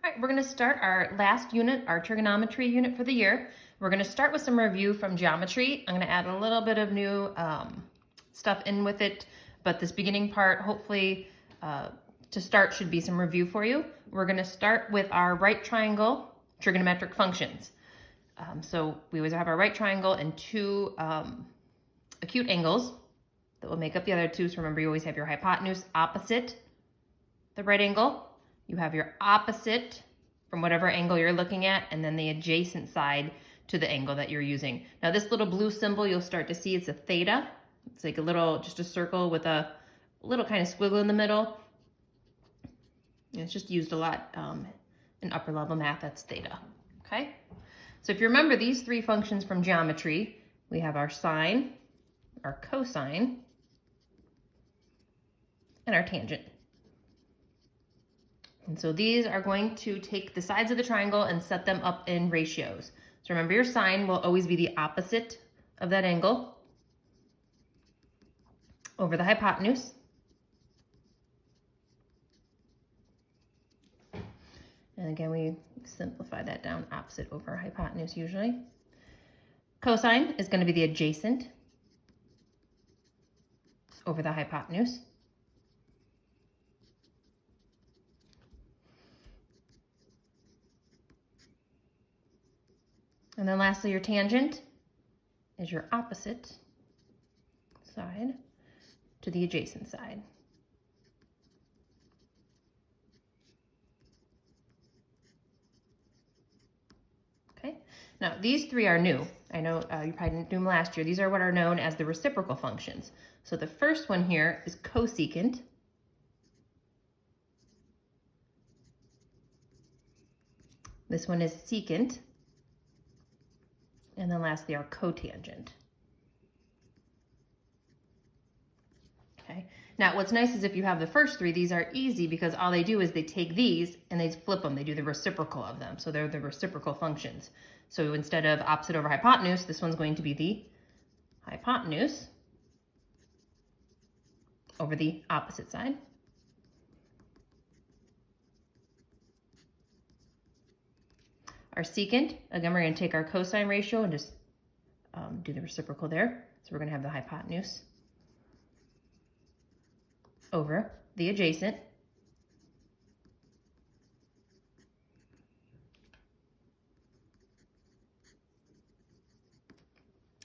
All right, we're going to start our last unit, our trigonometry unit for the year. We're going to start with some review from geometry. I'm going to add a little bit of new stuff in with it, but this beginning part, hopefully to start, should be some review for you. We're going to start with our right triangle trigonometric functions. So we always have our right triangle and two acute angles that will make up the other two. So remember, you always have your hypotenuse opposite the right angle. You have your opposite from whatever angle you're looking at, and then the adjacent side to the angle that you're using. Now this little blue symbol, you'll start to see it's a theta. It's like a little, just a circle with a little kind of squiggle in the middle. And it's just used a lot in upper level math, that's theta, okay? So if you remember these three functions from geometry, we have our sine, our cosine, and our tangent. And so these are going to take the sides of the triangle and set them up in ratios. So remember, your sine will always be the opposite of that angle over the hypotenuse. And again, we simplify that down, opposite over hypotenuse usually. Cosine is going to be the adjacent over the hypotenuse. And then lastly, your tangent is your opposite side to the adjacent side. Okay, now these three are new. I know you probably didn't do them last year. These are what are known as the reciprocal functions. So the first one here is cosecant. This one is secant. And then lastly, our cotangent. Okay, now what's nice is if you have the first three, these are easy because all they do is they take these and they flip them. They do the reciprocal of them. So they're the reciprocal functions. So instead of opposite over hypotenuse, this one's going to be the hypotenuse over the opposite side. Our secant, again, we're going to take our cosine ratio and just do the reciprocal there. So we're going to have the hypotenuse over the adjacent.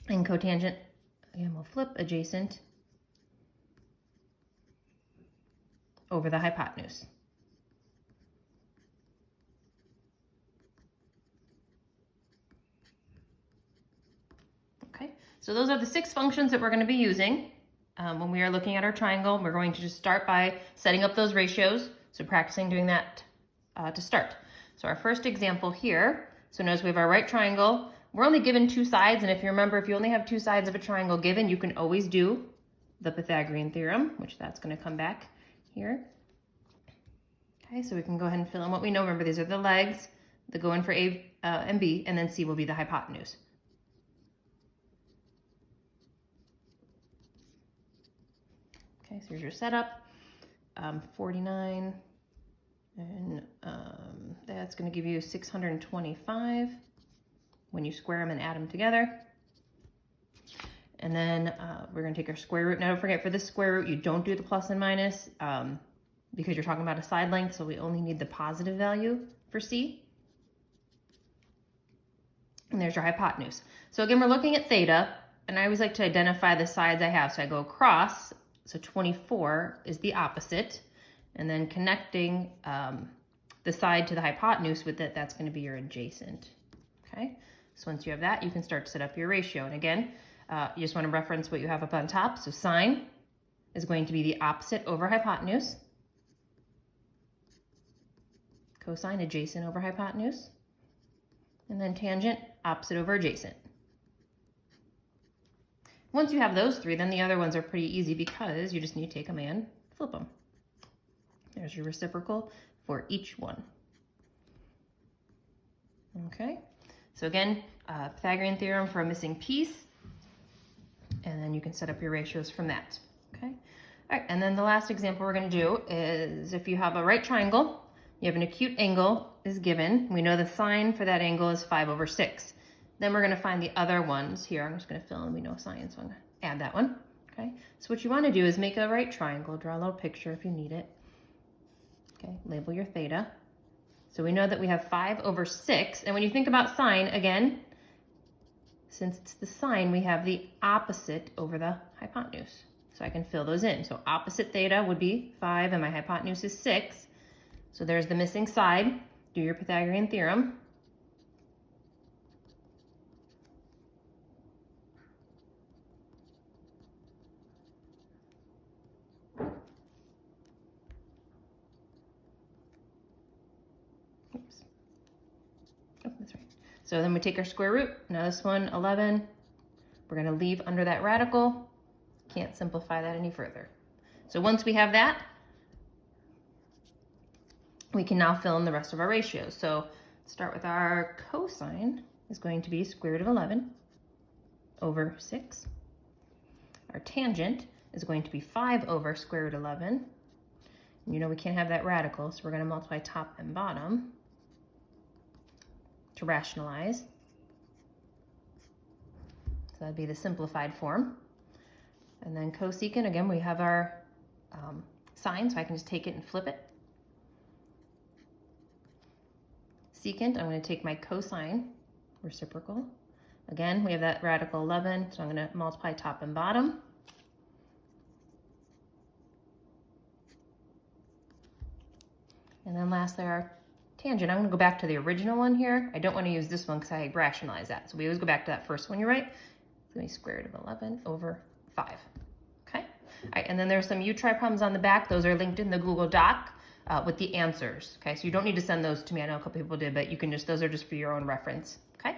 And cotangent, again, we'll flip adjacent over the hypotenuse. Okay, so those are the 6 functions that we're going to be using when we are looking at our triangle. We're going to just start by setting up those ratios. So practicing doing that to start. So our first example here, so notice we have our right triangle. We're only given 2 sides, and if you remember, if you only have 2 sides of a triangle given, you can always do the Pythagorean theorem, which that's going to come back here. Okay, so we can go ahead and fill in what we know. Remember, these are the legs that go in for A and B, and then C will be the hypotenuse. Okay, so here's your setup, 49, and that's going to give you 625 when you square them and add them together. And then we're going to take our square root. Now don't forget, for this square root, you don't do the plus and minus because you're talking about a side length, so we only need the positive value for C. And there's your hypotenuse. So again, we're looking at theta, and I always like to identify the sides I have. So I go across. So 24 is the opposite, and then connecting the side to the hypotenuse with it, that's going to be your adjacent. Okay, so once you have that, you can start to set up your ratio. And again, you just want to reference what you have up on top. So sine is going to be the opposite over hypotenuse. Cosine, adjacent over hypotenuse. And then tangent, opposite over adjacent. Once you have those 3, then the other ones are pretty easy because you just need to take them and flip them. There's your reciprocal for each one. Okay, so again, Pythagorean theorem for a missing piece, and then you can set up your ratios from that. Okay, all right, and then the last example we're going to do is if you have a right triangle. You have an acute angle is given. We know the sine for that angle is 5/6. Then we're gonna find the other ones here. I'm just gonna fill in, we know sine, so I'm gonna add that one, okay? So what you wanna do is make a right triangle, draw a little picture if you need it. Okay, label your theta. So we know that we have 5/6, and when you think about sine, again, since it's the sine, we have the opposite over the hypotenuse. So I can fill those in. So opposite theta would be 5, and my hypotenuse is 6. So there's the missing side. Do your Pythagorean theorem. Oops. Oh, that's right. So then we take our square root. Now this one, 11. We're going to leave under that radical. Can't simplify that any further. So once we have that, we can now fill in the rest of our ratios. So start with our cosine is going to be square root of 11/6. Our tangent is going to be 5 over square root 11. And you know we can't have that radical, so we're going to multiply top and bottom to rationalize. So that'd be the simplified form. And then cosecant, again, we have our sine, so I can just take it and flip it. Secant, I'm going to take my cosine, reciprocal. Again, we have that radical 11, so I'm going to multiply top and bottom. And then lastly, our tangent. I'm going to go back to the original one here. I don't want to use this one because I rationalize that. So we always go back to that first one, you're right. It's going to be square root of 11/5. Okay? All right, and then there's some U-try problems on the back. Those are linked in the Google Doc with the answers. Okay, so you don't need to send those to me. I know a couple people did, but you can just, those are just for your own reference. Okay?